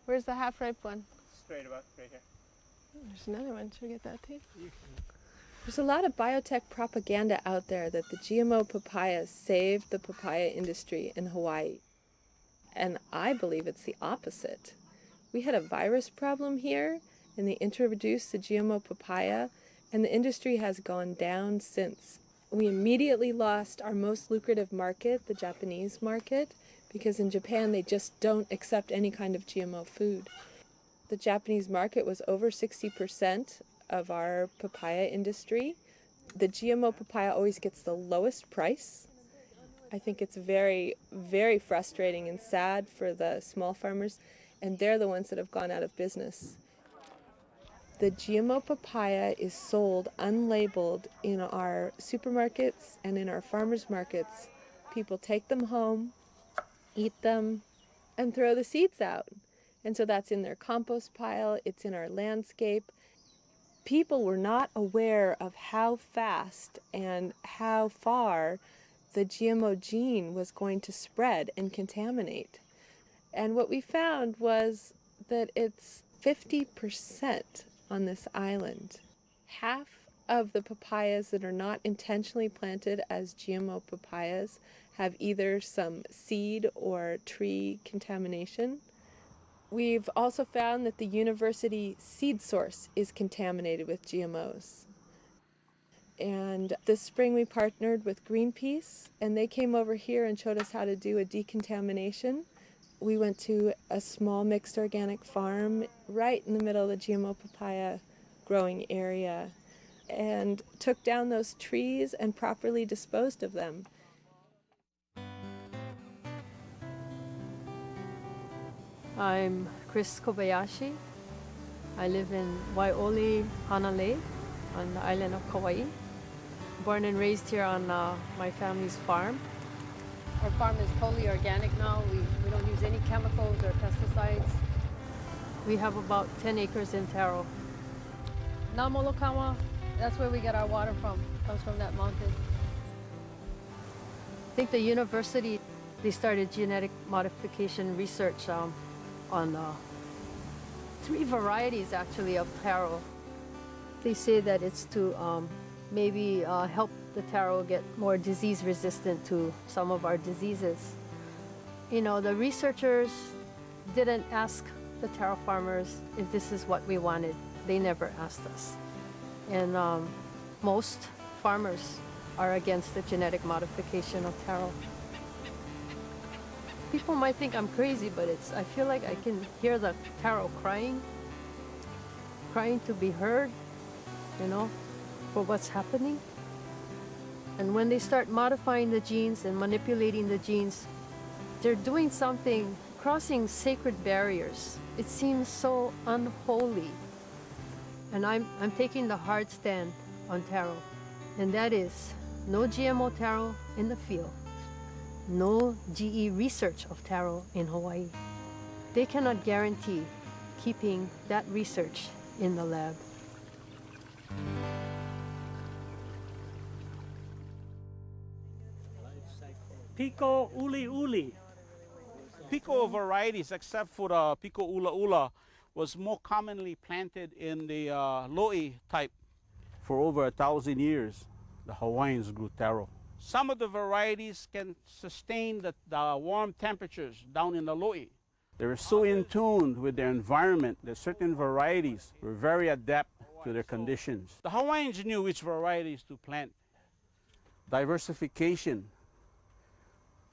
Where's the half-ripe one? Straight about right here. There's another one. Should we get that too? There's a lot of biotech propaganda out there that the GMO papayas saved the papaya industry in Hawaii. And I believe it's the opposite. We had a virus problem here, and they introduced the GMO papaya, and the industry has gone down since. We immediately lost our most lucrative market, the Japanese market, because in Japan they just don't accept any kind of GMO food. The Japanese market was over 60% of our papaya industry. The GMO papaya always gets the lowest price. I think it's very, very frustrating and sad for the small farmers, and they're the ones that have gone out of business. The GMO papaya is sold unlabeled in our supermarkets and in our farmers markets. People take them home, eat them, and throw the seeds out. And so that's in their compost pile, it's in our landscape. People were not aware of how fast and how far the GMO gene was going to spread and contaminate. And what we found was that it's 50% on this island. Half of the papayas that are not intentionally planted as GMO papayas have either some seed or tree contamination. We've also found that the university seed source is contaminated with GMOs. And this spring we partnered with Greenpeace, and they came over here and showed us how to do a decontamination. We went to a small mixed organic farm right in the middle of the GMO papaya growing area and took down those trees and properly disposed of them. I'm Chris Kobayashi. I live in Waiole, Hanalei, on the island of Kauai. Born and raised here on my family's farm. Our farm is totally organic now. We don't use any chemicals or pesticides. We have about 10 acres in Taro. Na Molokawa, that's where we get our water from. Comes from that mountain. I think the university, they started genetic modification research on 3 varieties actually of taro. They say that it's to maybe help the taro get more disease resistant to some of our diseases. You know, the researchers didn't ask the taro farmers if this is what we wanted. They never asked us. And most farmers are against the genetic modification of taro. People might think I'm crazy, but I feel like I can hear the taro crying to be heard, you know, for what's happening. And when they start modifying the genes and manipulating the genes, they're doing something, crossing sacred barriers. It seems so unholy. And I'm taking the hard stand on taro, and that is no GMO taro in the field, no GE research of taro in Hawaii. They cannot guarantee keeping that research in the lab. Pico uli uli. Pico varieties, except for the Pico ula ula, was more commonly planted in the lo'i type. For over 1,000 years, the Hawaiians grew taro. Some of the varieties can sustain the warm temperatures down in the lo'i. They were so in tune with their environment that certain varieties were very adept to their conditions. The Hawaiians knew which varieties to plant. Diversification.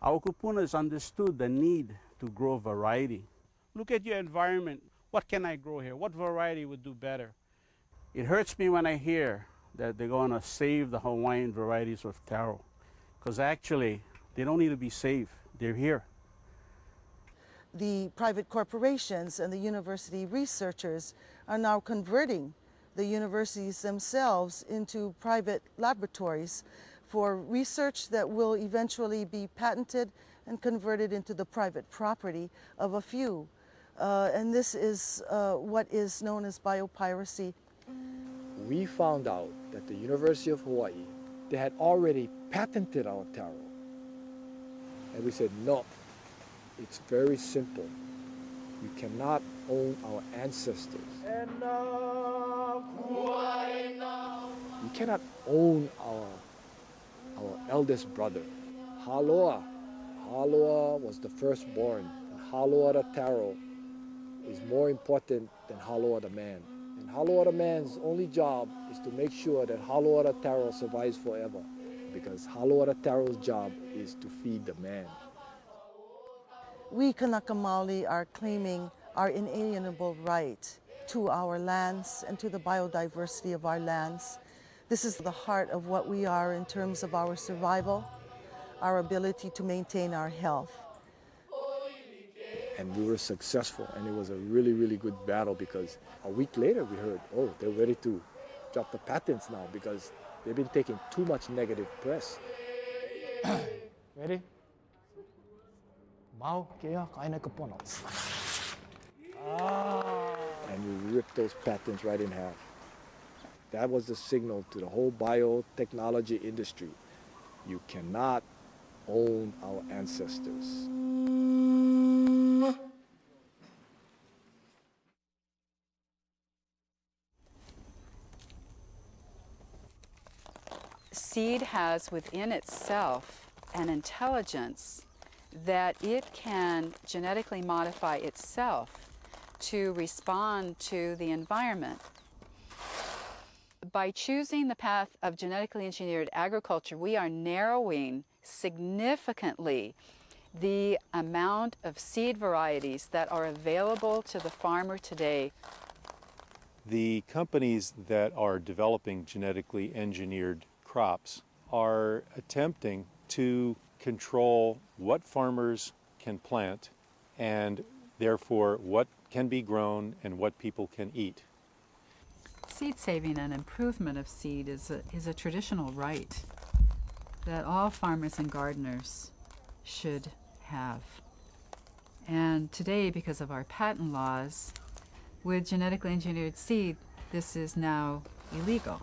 Our kupunas understood the need to grow variety. Look at your environment. What can I grow here? What variety would do better? It hurts me when I hear that they're going to save the Hawaiian varieties of taro, because actually they don't need to be saved. They're here. The private corporations and the university researchers are now converting the universities themselves into private laboratories for research that will eventually be patented and converted into the private property of a few. And this is what is known as biopiracy. We found out that the University of Hawaii, they had already patented our taro. And we said, no, it's very simple. You cannot own our ancestors. You cannot own our eldest brother. Haloa. Haloa was the firstborn. And Haloa the Taro is more important than Haloa the man. And Haloa the man's only job is to make sure that Haloa the Taro survives forever. Because Haloa the Taro's job is to feed the man. We Kanaka Maoli are claiming our inalienable right to our lands and to the biodiversity of our lands. This is the heart of what we are in terms of our survival, our ability to maintain our health. And we were successful, and it was a really, really good battle because a week later we heard, oh, they're ready to drop the patents now because they've been taking too much negative press. Ready? Mau kaya kain na kapono. And we ripped those patents right in half. That was the signal to the whole biotechnology industry. You cannot own our ancestors. Seed has within itself an intelligence that it can genetically modify itself to respond to the environment. By choosing the path of genetically engineered agriculture, we are narrowing significantly the amount of seed varieties that are available to the farmer today. The companies that are developing genetically engineered crops are attempting to control what farmers can plant and therefore what can be grown and what people can eat. Seed saving and improvement of seed is a traditional right that all farmers and gardeners should have. And today, because of our patent laws, with genetically engineered seed, this is now illegal.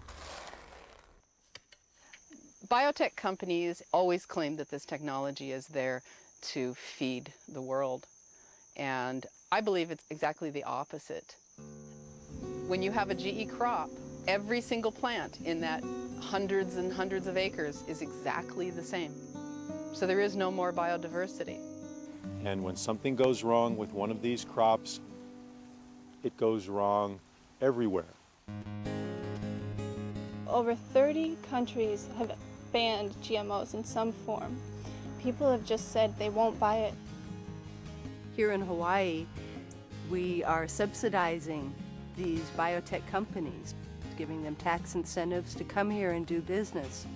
Biotech companies always claim that this technology is there to feed the world. And I believe it's exactly the opposite. When you have a GE crop, every single plant in that hundreds and hundreds of acres is exactly the same. So there is no more biodiversity. And when something goes wrong with one of these crops, it goes wrong everywhere. Over 30 countries have banned GMOs in some form. People have just said they won't buy it. Here in Hawaii, we are subsidizing these biotech companies, giving them tax incentives to come here and do business.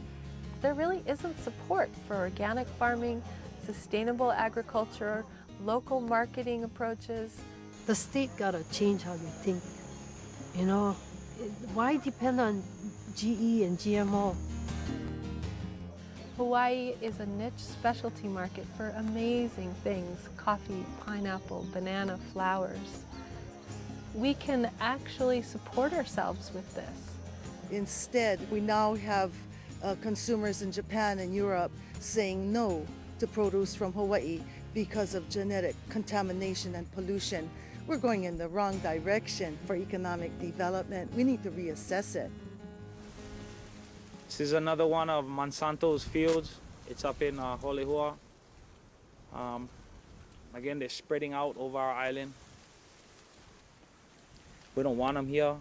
There really isn't support for organic farming, sustainable agriculture, local marketing approaches. The state gotta change how they think. You know, why depend on GE and GMO? Hawaii is a niche specialty market for amazing things: coffee, pineapple, banana, flowers. We can actually support ourselves with this. Instead, we now have consumers in Japan and Europe saying no to produce from Hawaii because of genetic contamination and pollution. We're going in the wrong direction for economic development. We need to reassess it. This is another one of Monsanto's fields. It's up in Holehua. Again, they're spreading out over our island. We don't want them here.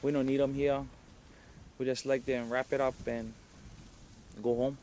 We don't need them here. We just like them wrap it up and go home.